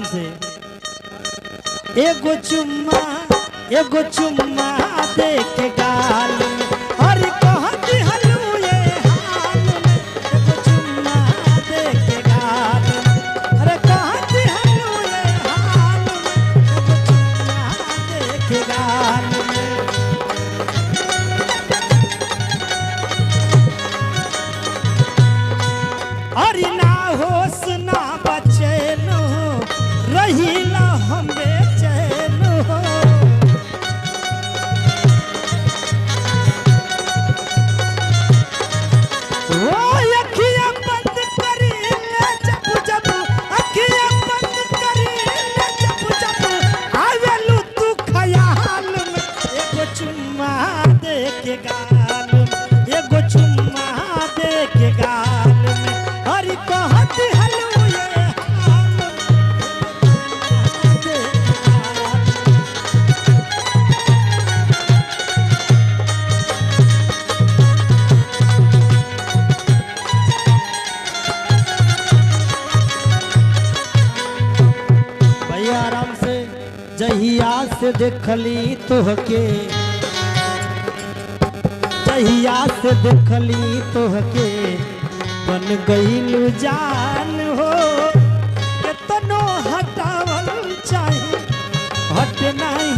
आराम से। एगो चुम्मा दे के गाल में और कहती हलू ये हाल में। एगो चुम्मा दे के गाल में अरे कहती हलू ये हाल में। एगो चुम्मा दे के गाल में। अरे ना होश ना बचैन हो रहीला हम बेचैन हो। वो अखियाँ बंद करी ले जब जब अखियाँ बंद करी ले जब जब आवेलू तू ख्याल में। एगो चुम्मा दे के गाल में एगो चुम्मा दे के गाल में हरी कहती हलू ये हाल में। भैया आराम से। जहिया से देखली तोहके जहिया से देखली तोहके बन गईलू जान हो। केतनो हटावल चाहे हट नहीं